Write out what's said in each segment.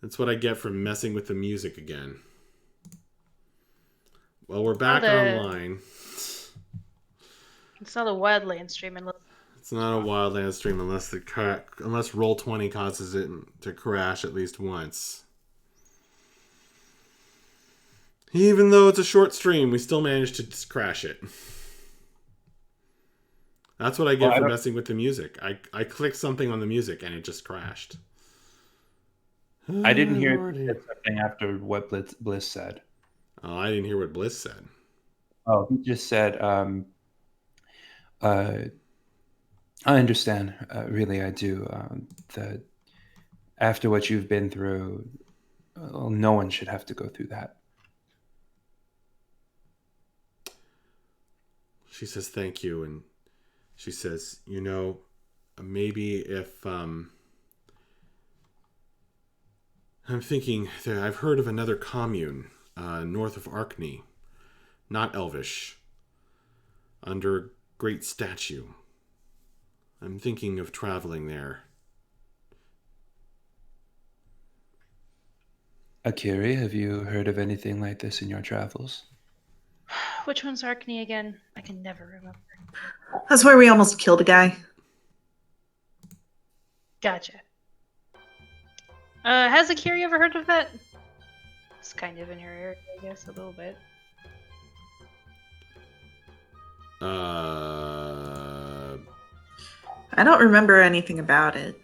That's what I get from messing with the music again. Well, we're back online. It's not a Wildlands stream unless... It's not a Wildlands stream unless Roll20 causes it to crash at least once. Even though it's a short stream, we still managed to crash it. That's what I get for messing with the music. I clicked something on the music and it just crashed. I didn't hear something after what Bliss said. Oh, I didn't hear what Bliss said. Oh, he just said, I understand. Really, I do. That after what you've been through, no one should have to go through that. She says thank you, and she says, maybe if I'm thinking that I've heard of another commune north of Arkney, not Elvish, under a great statue. I'm thinking of traveling there. Akiri, have you heard of anything like this in your travels? Which one's Arkney again? I can never remember. That's where we almost killed a guy. Gotcha. Has Akiri ever heard of that? It's kind of in your area, I guess, a little bit. I don't remember anything about it.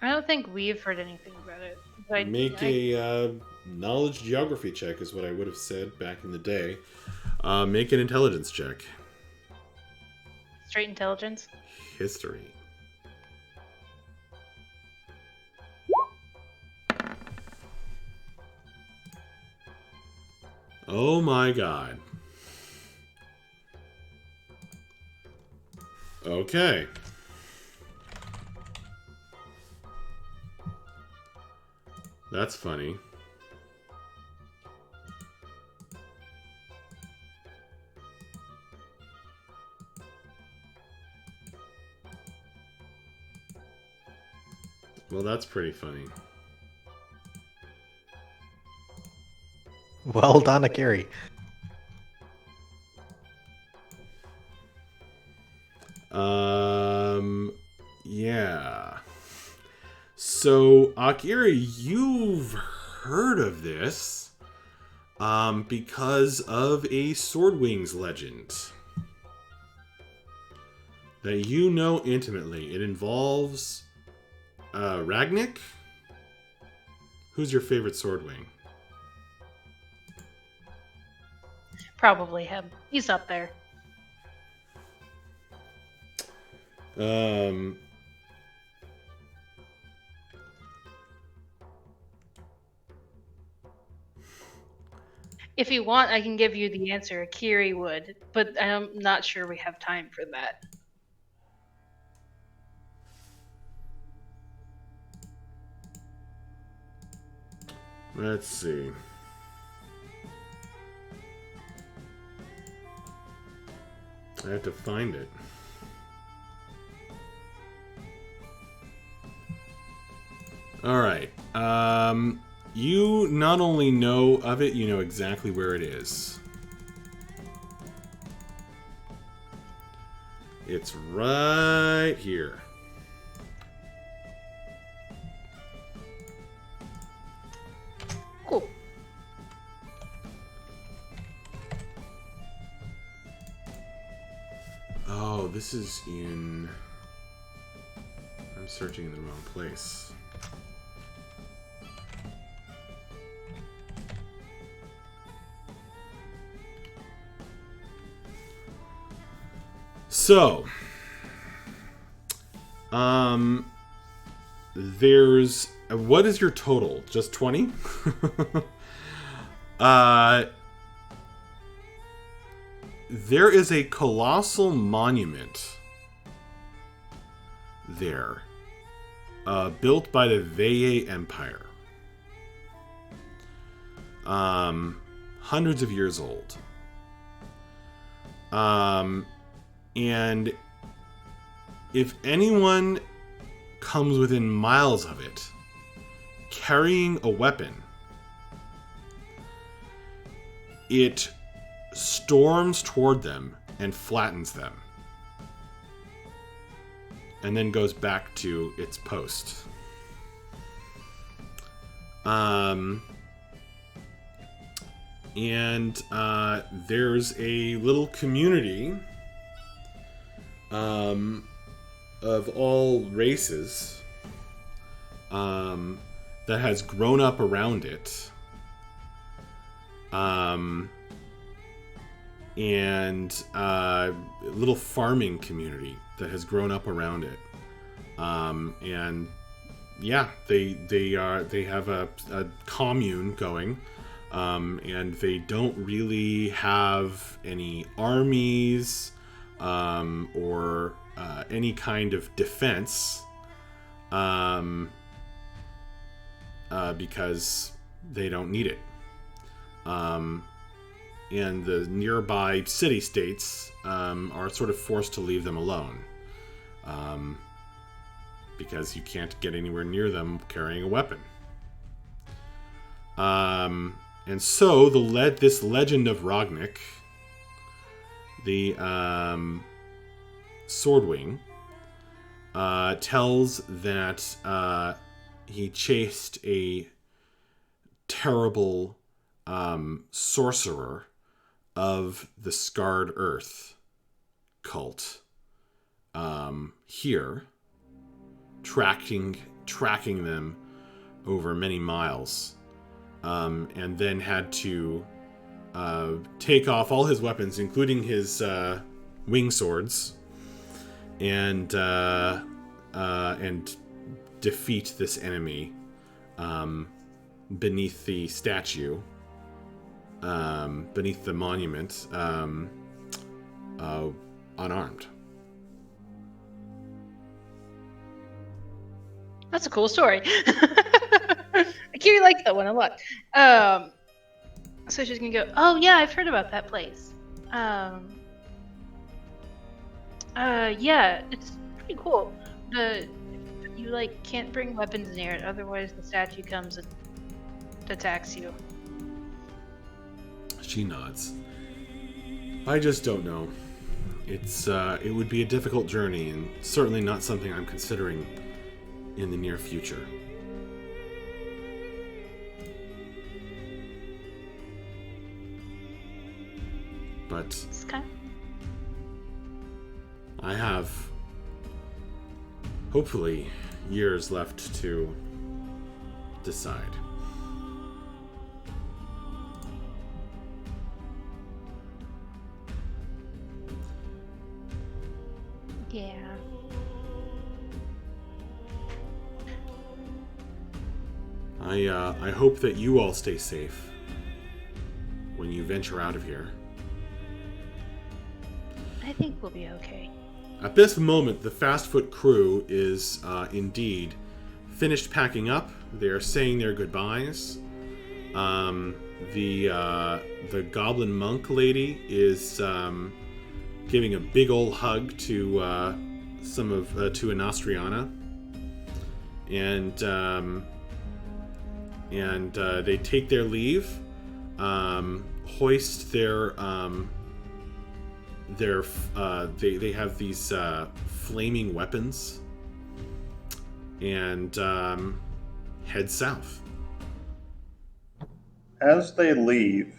I don't think we've heard anything about it. Make a knowledge geography check is what I would have said back in the day. Make an intelligence check. Straight intelligence? History. Oh my god. Okay. That's funny. Well, that's pretty funny. Well done, Akiri. Yeah. So, Akiri, you've heard of this because of a Swordwings legend that you know intimately. It involves Ragnik. Who's your favorite Swordwing? Probably him. He's up there. If you want, I can give you the answer. Akiri would, but I'm not sure we have time for that. Let's see. I have to find it. Alright. You not only know of it, you know exactly where it is. It's right here. Cool. Oh, this is in... I'm searching in the wrong place. So, there's, what is your total? Just 20? There is a colossal monument there, built by the Veye Empire. Hundreds of years old. And if anyone comes within miles of it, carrying a weapon. It storms toward them and flattens them. And then goes back to its post. And there's a little community of all races that has grown up around it. And a little farming community that has grown up around it. And yeah, they have a commune going. And they don't really have any armies or any kind of defense because they don't need it. And the nearby city-states are sort of forced to leave them alone because you can't get anywhere near them carrying a weapon. And so this legend of Rognik, the Swordwing, tells that he chased a terrible sorcerer of the Scarred Earth cult here, tracking them over many miles. And then had to take off all his weapons, including his wing swords, and defeat this enemy beneath the statue, beneath the monument, unarmed. That's a cool story. Kiri liked that one a lot. So she's gonna go, oh yeah, I've heard about that place. Yeah, it's pretty cool. You can't bring weapons near it, otherwise the statue comes and attacks you. She nods. I just don't know. It would be a difficult journey, and certainly not something I'm considering in the near future. But I have, hopefully, years left to decide. Yeah. I hope that you all stay safe when you venture out of here. I think we'll be okay. At this moment, the Fast Foot crew is indeed finished packing up. They are saying their goodbyes. The goblin monk lady is giving a big old hug to to Anastriana, and they take their leave, hoist they have these flaming weapons, and head south. As they leave,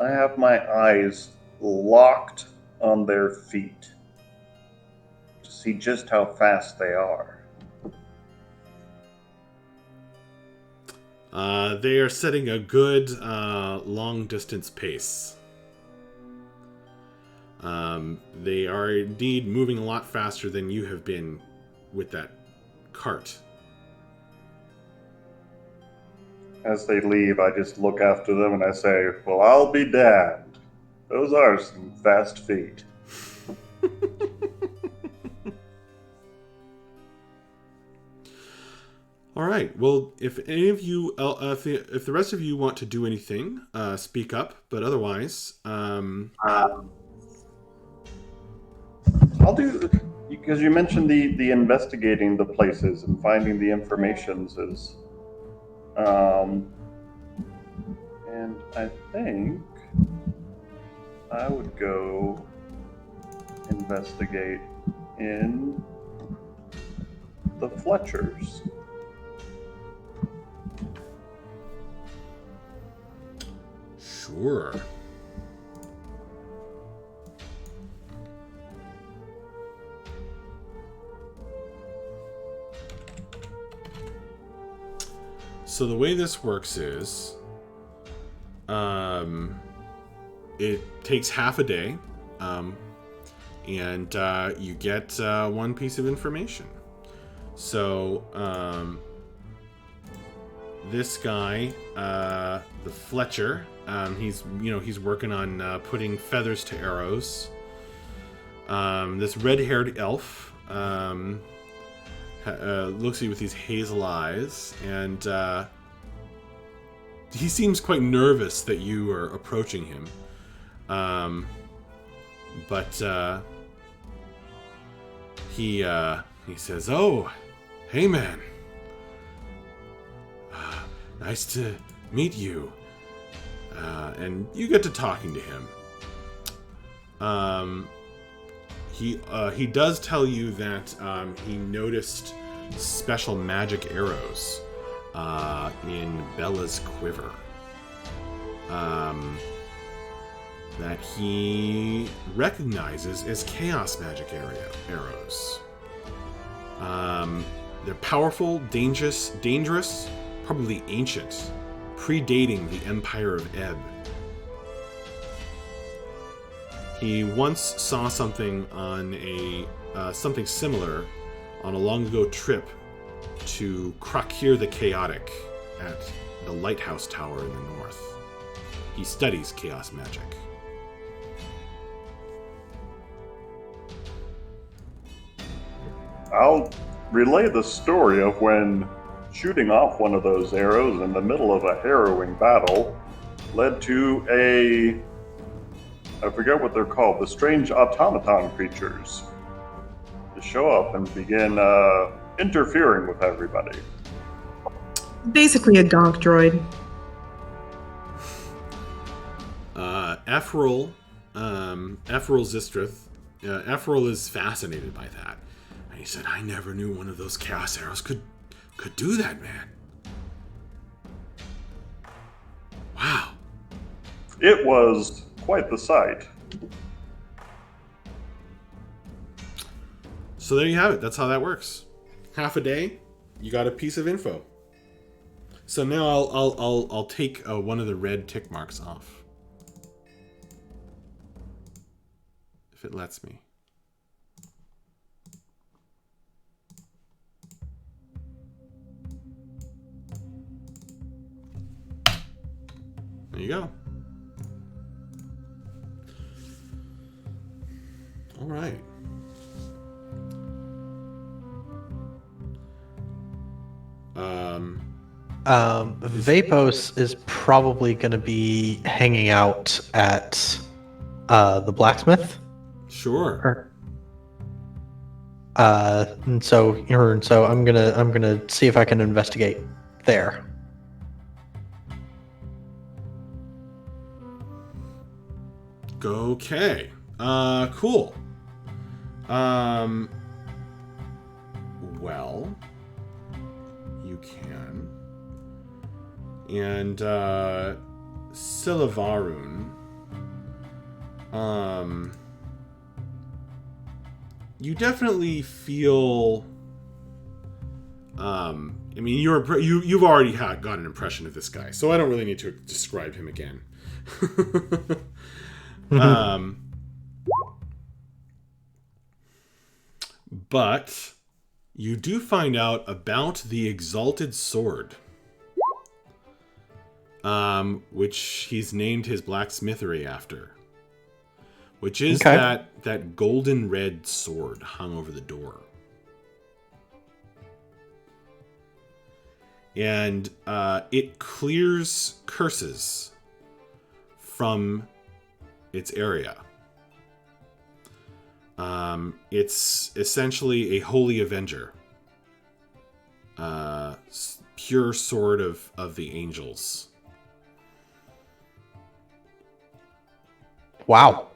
I have my eyes locked on their feet to see just how fast they are. They are setting a good long-distance pace. They are indeed moving a lot faster than you have been with that cart. As they leave, I just look after them and I say, well, I'll be damned. Those are some fast feet. All right. Well, if any of you, if the rest of you want to do anything, speak up. But otherwise, I'll do, because you mentioned the investigating the places and finding the informations is And I think I would go investigate in the Fletchers. Sure. So the way this works is, it takes half a day, and you get one piece of information. So this guy, the Fletcher, he's working on putting feathers to arrows. This red-haired elf looks at you with these hazel eyes, and he seems quite nervous that you are approaching him. But he says, "Oh, hey man, nice to meet you." And you get to talking to him. He does tell you that he noticed special magic arrows in Bella's quiver. That he recognizes as chaos magic arrows. They're powerful, dangerous, probably ancient, predating the Empire of Ebb. He once saw something on something similar on a long ago trip to Krakir the Chaotic at the Lighthouse Tower in the north. He studies chaos magic. I'll relay the story of when shooting off one of those arrows in the middle of a harrowing battle led to I forget what they're called, the strange automaton creatures, to show up and begin interfering with everybody. Basically a gonk droid. Ephrael Zistrith, Ephrael is fascinated by that. And he said, "I never knew one of those chaos arrows could do that, man. Wow." It was quite the sight. So there you have it. That's how that works. Half a day, you got a piece of info. So now I'll take one of the red tick marks off, if it lets me. There you go. All right. Vapos is probably going to be hanging out at the blacksmith. Sure. And so I'm gonna see if I can investigate there. Okay. Cool. Well, you can. And Silavarun, you definitely feel. I mean, you've already got an impression of this guy, so I don't really need to describe him again. But you do find out about the Exalted Sword, which he's named his blacksmithery after, which is that golden red sword hung over the door. And it clears curses from its area. It's essentially a holy avenger. pure sword of the angels. Wow.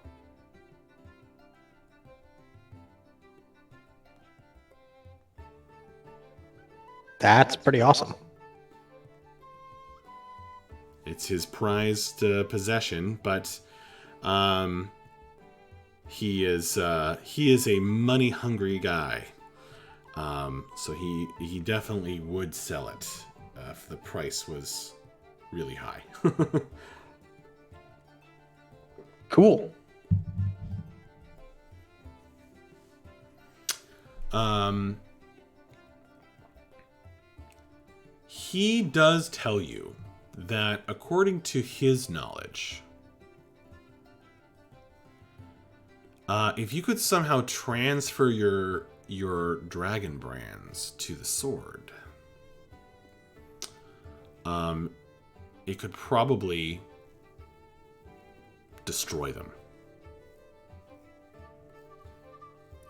That's pretty awesome. It's his prized possession, but he is a money hungry guy. So he definitely would sell it if the price was really high. Cool. He does tell you that according to his knowledge, if you could somehow transfer your dragon brands to the sword, it could probably destroy them.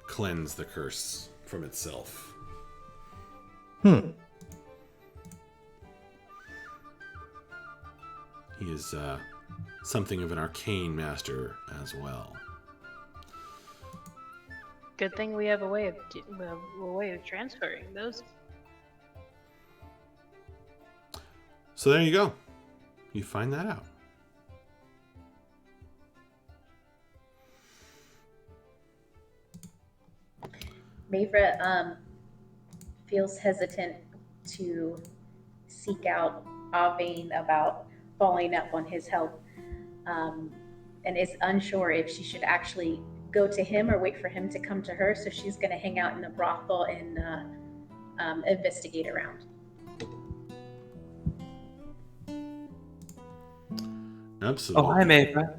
Cleanse the curse from itself. Hmm. He is something of an arcane master as well. Good thing we have a way of transferring those. So there you go. You find that out. Mavra feels hesitant to seek out Avane about following up on his help, and is unsure if she should actually go to him or wait for him to come to her. So she's going to hang out in the brothel and investigate around. Absolutely. Oh, hi, Mavra.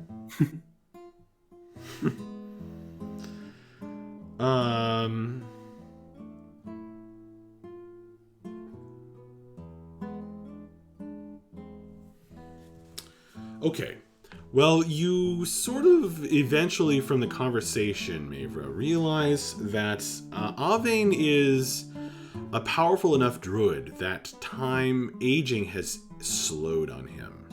Okay. Well, you sort of eventually from the conversation, Mavra, realize that Avane is a powerful enough druid that aging has slowed on him.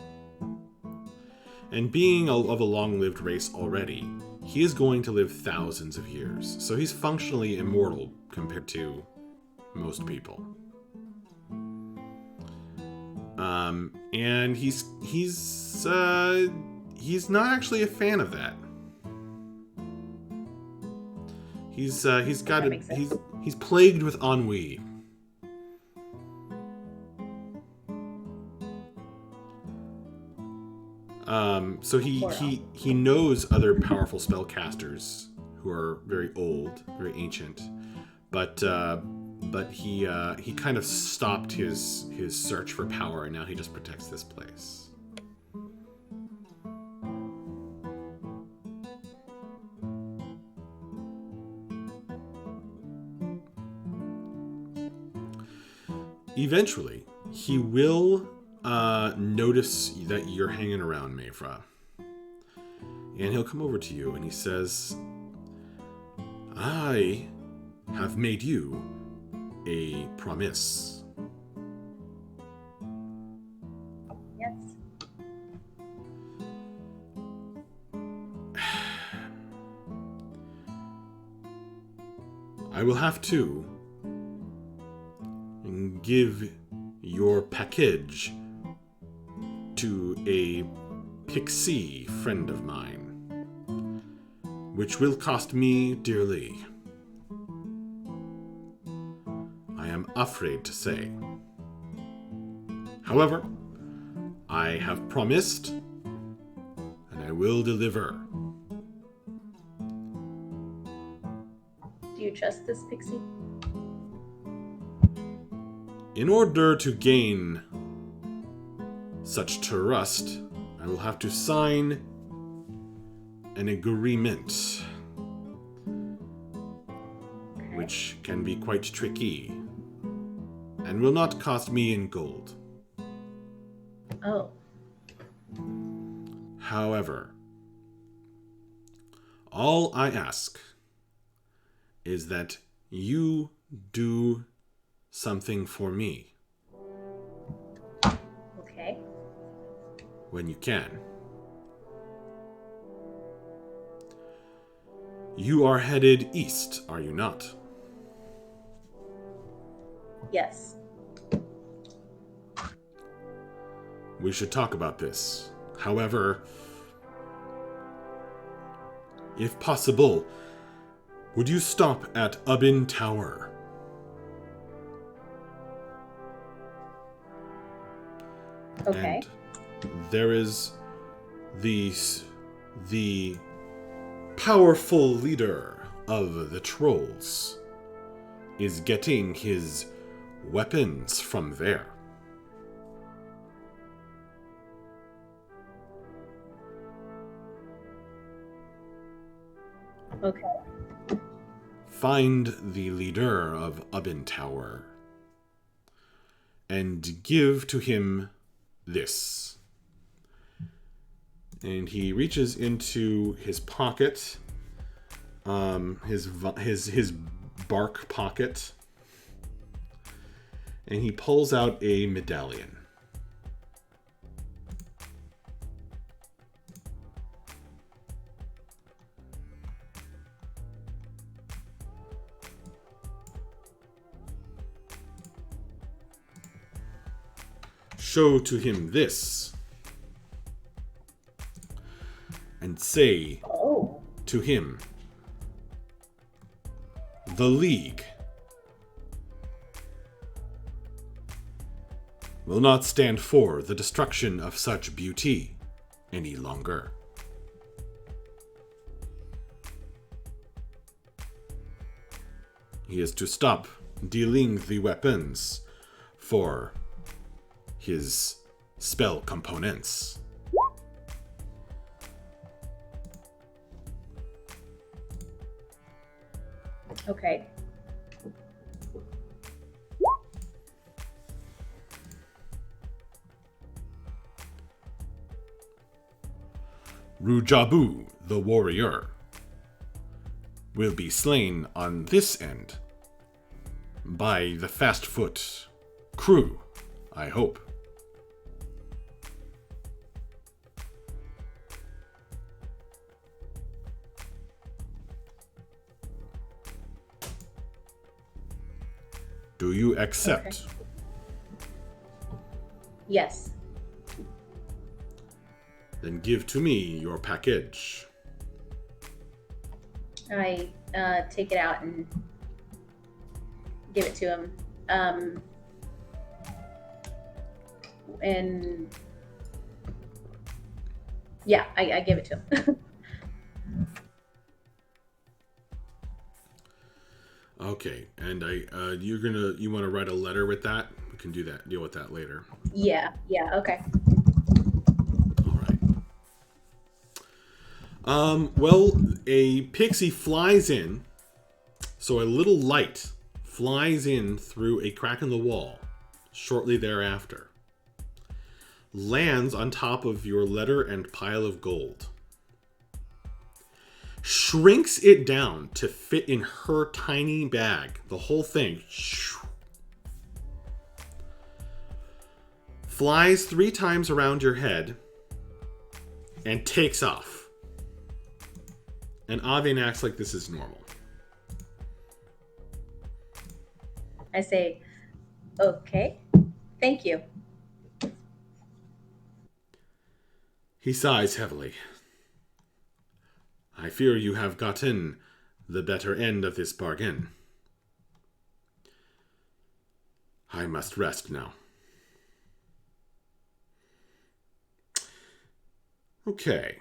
And being of a long-lived race already, he is going to live thousands of years. So he's functionally immortal compared to most people. And he's not actually a fan of that. He's plagued with ennui. So he knows other powerful spellcasters who are very old, very ancient, but he kind of stopped his search for power, and now he just protects this place. Eventually, he will notice that you're hanging around, Mavra. And he'll come over to you and he says, I have made you a promise. Yes. I will have to give your package to a pixie friend of mine, which will cost me dearly. I am afraid to say. However, I have promised, and I will deliver. Do you trust this pixie? In order to gain such trust, I will have to sign an agreement, which can be quite tricky and will not cost me in gold. Oh. However, all I ask is that you do something for me when you can. You are headed east, are you not? Yes. We should talk about this. However, if possible, would you stop at Ubin Tower? Okay. And there is the powerful leader of the trolls is getting his weapons from there. Okay. Find the leader of Ubin Tower and give to him this. And he reaches into his pocket, his bark pocket, and he pulls out a medallion. Show to him this, and say to him, the League will not stand for the destruction of such beauty any longer. He is to stop dealing the weapons for his spell components. Okay. Rujabu, the warrior, will be slain on this end by the fast foot crew, I hope. Do you accept? Okay. Yes. Then give to me your package. I take it out and give it to him. And yeah, I give it to him. Okay, and you want to write a letter with that? We can deal with that later. Yeah, okay. All right. Well, a pixie flies in, so a little light flies in through a crack in the wall shortly thereafter. Lands on top of your letter and pile of gold. Shrinks it down to fit in her tiny bag. The whole thing. Flies 3 times around your head and takes off. And Avin acts like this is normal. I say, okay, thank you. He sighs heavily. I fear you have gotten the better end of this bargain. I must rest now. Okay.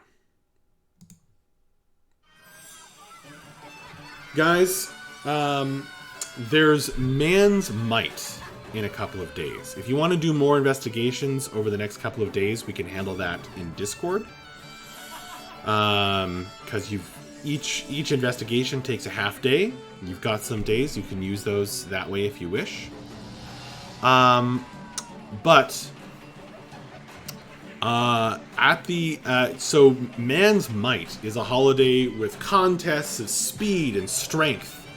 Guys, there's Man's Might in a couple of days. If you want to do more investigations over the next couple of days, we can handle that in Discord. Because each investigation takes a half day. You've got some days, you can use those that way if you wish. So Man's Might is a holiday with contests of speed and strength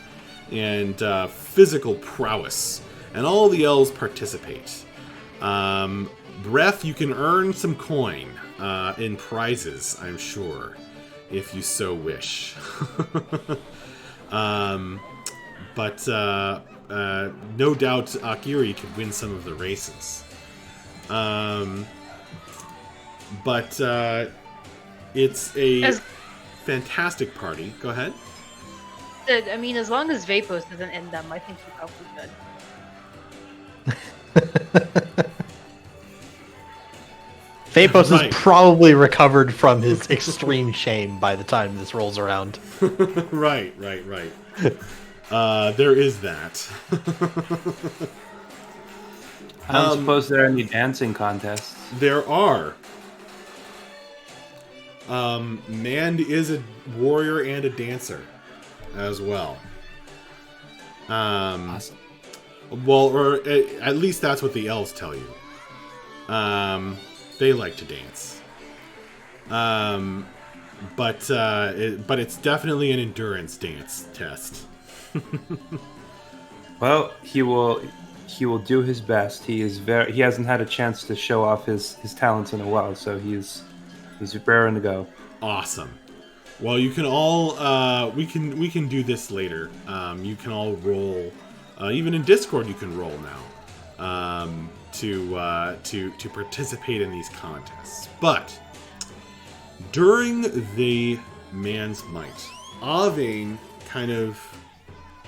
and physical prowess, and all the elves participate. Breath, you can earn some coin in prizes, I'm sure, if you so wish. But no doubt Akiri could win some of the races. But it's a fantastic party. Go ahead. I mean, as long as Vapos doesn't end them, I think he probably could. Vapos Right. is probably recovered from his extreme shame by the time this rolls around. Right. There is that. I don't suppose there are any dancing contests. There are. Mand is a warrior and a dancer as well. Awesome. Well, or at least that's what the elves tell you. They like to dance. But it's definitely an endurance dance test. Well, he will do his best. He hasn't had a chance to show off his talents in a while, so he's raring to go. Awesome. Well, you can all we can do this later. You can all roll. Even in Discord, you can roll now to participate in these contests. But during the man's might, Avane kind of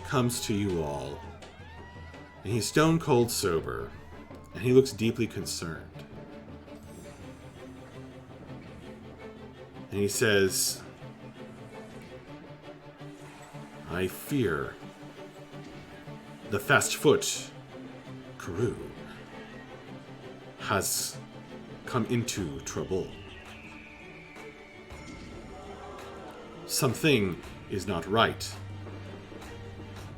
comes to you all, and he's stone cold sober, and he looks deeply concerned. And he says, I fear the fast foot Karoo has come into trouble. Something is not right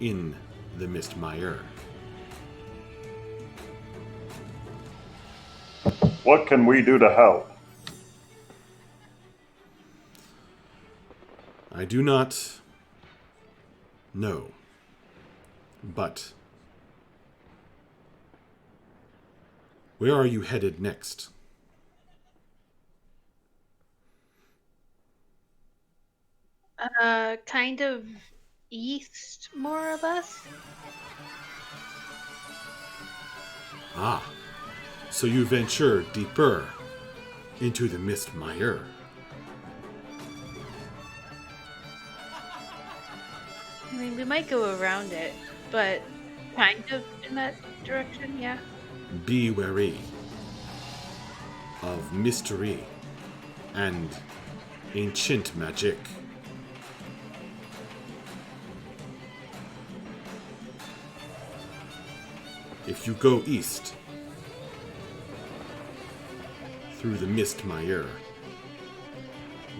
in the Mistmire. What can we do to help? I do not know, but where are you headed next? Kind of east, more or less. Ah, so you venture deeper into the Mistmire. I mean, we might go around it, but kind of in that direction, yeah. Be wary of mystery and ancient magic. If you go east through the Mistmire,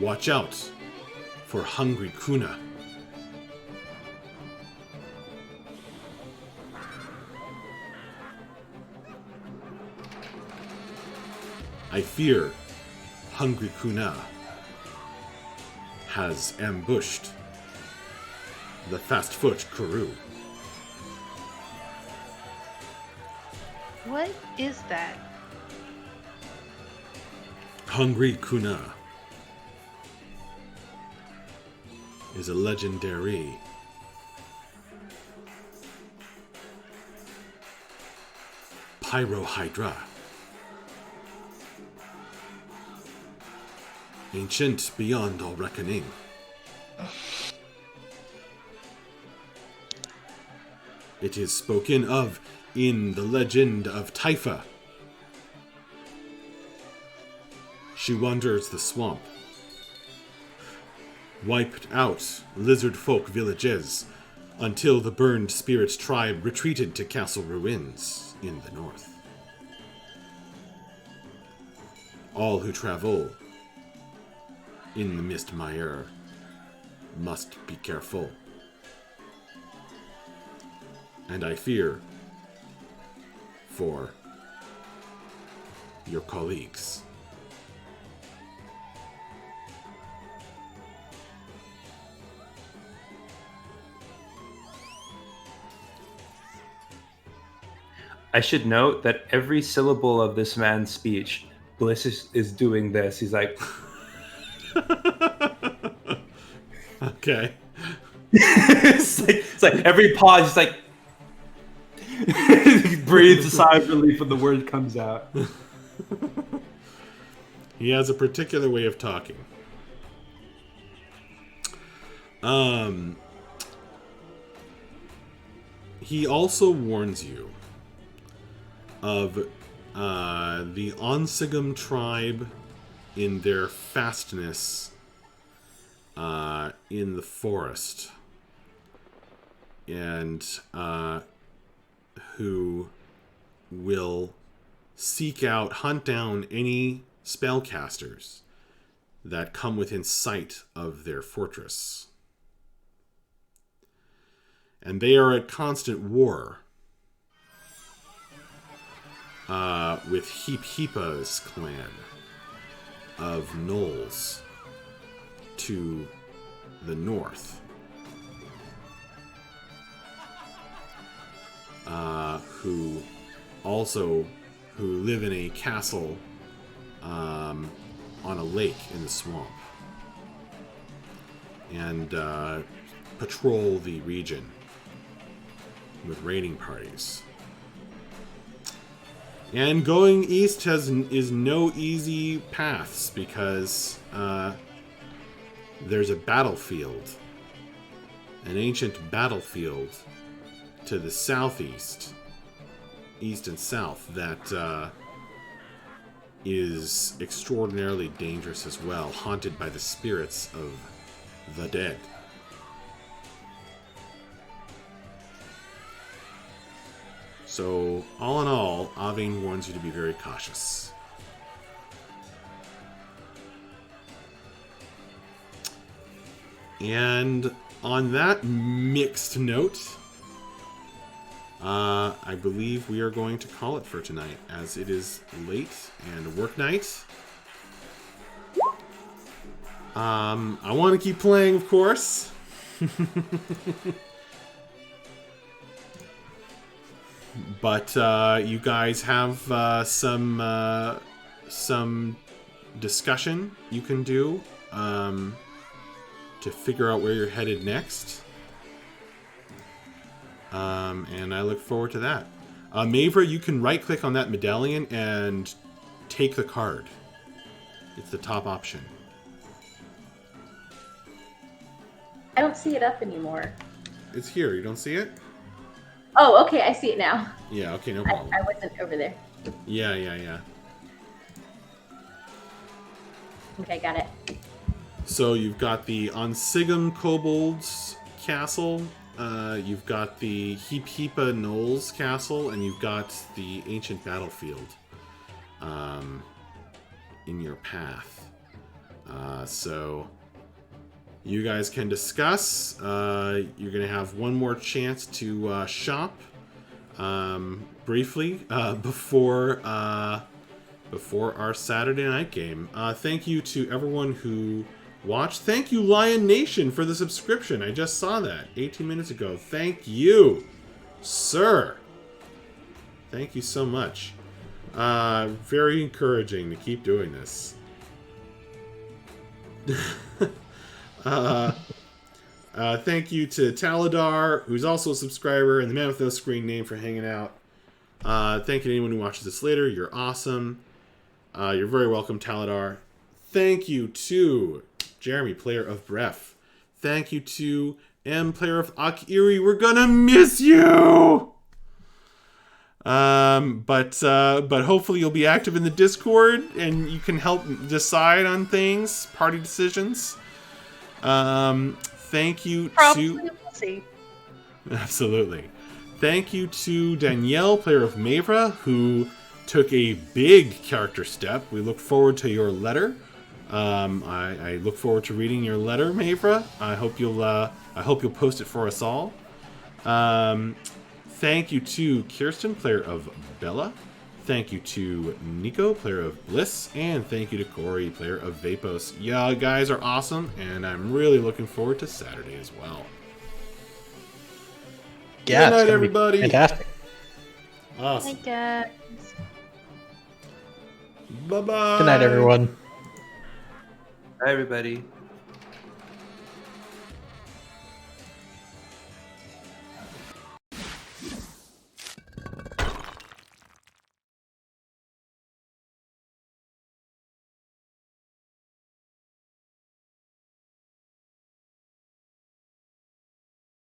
watch out for Hungry Kuna. I fear Hungry Kuna has ambushed the fast-foot Karoo. What is that? Hungry Kuna is a legendary pyrohydra. Ancient beyond all reckoning. It is spoken of in the legend of Taifa. She wanders the swamp, wiped out lizard folk villages until the burned spirits tribe retreated to castle ruins in the north. All who travel in the Mistmire must be careful. And I fear for your colleagues. I should note that every syllable of this man's speech, Bliss is doing this. He's like, Okay. it's like every pause, he's like, he breathes a sigh of relief when the word comes out. He has a particular way of talking. He also warns you of the Onsigam tribe in their fastness in the forest, and who will hunt down any spellcasters that come within sight of their fortress. And they are at constant war with Heap-Heepa's clan of gnolls to the north, who live in a castle on a lake in the swamp, and patrol the region with raiding parties. And going east is no easy paths, because there's a battlefield, an ancient battlefield to the southeast, east and south, that is extraordinarily dangerous as well, haunted by the spirits of the dead. So, all in all, Avane warns you to be very cautious. And on that mixed note, I believe we are going to call it for tonight, as it is late and work night. I want to keep playing, of course. But you guys have some discussion you can do to figure out where you're headed next. And I look forward to that. Mavra, you can right-click on that medallion and take the card. It's the top option. I don't see it up anymore. It's here. You don't see it? Oh, okay, I see it now. Yeah, okay, no problem. I wasn't over there. Yeah. Okay, got it. So you've got the Onsigam Kobolds Castle, you've got the Heap-Heepa Gnolls Castle, and you've got the Ancient Battlefield in your path. So you guys can discuss. You're going to have one more chance to shop briefly before our Saturday night game. Thank you to everyone who watched. Thank you, Lion Nation, for the subscription. I just saw that 18 minutes ago. Thank you, sir. Thank you so much. Very encouraging to keep doing this. Thank you to Taladar, who's also a subscriber, and the Man with No Screen Name for hanging out. Thank you to anyone who watches this later. You're awesome. You're very welcome, Taladar. Thank you to Jeremy, player of Bref. Thank you to M, player of Akiri. We're gonna miss you! But hopefully you'll be active in the Discord, and you can help decide on things, party decisions. Thank you Probably to... we'll see. Absolutely. Thank you to Danielle, player of Mavra, who took a big character step. We look forward to your letter. I look forward to reading your letter, Mavra. I hope you'll post it for us all. Thank you to Kirsten, player of Bella. Thank you to Nico, player of Bliss, and thank you to Corey, player of Vapos. You guys are awesome, and I'm really looking forward to Saturday as well. Yeah, Good night, it's gonna be everybody. fantastic. Awesome. guys. Bye bye. Good night, everyone. Bye, everybody.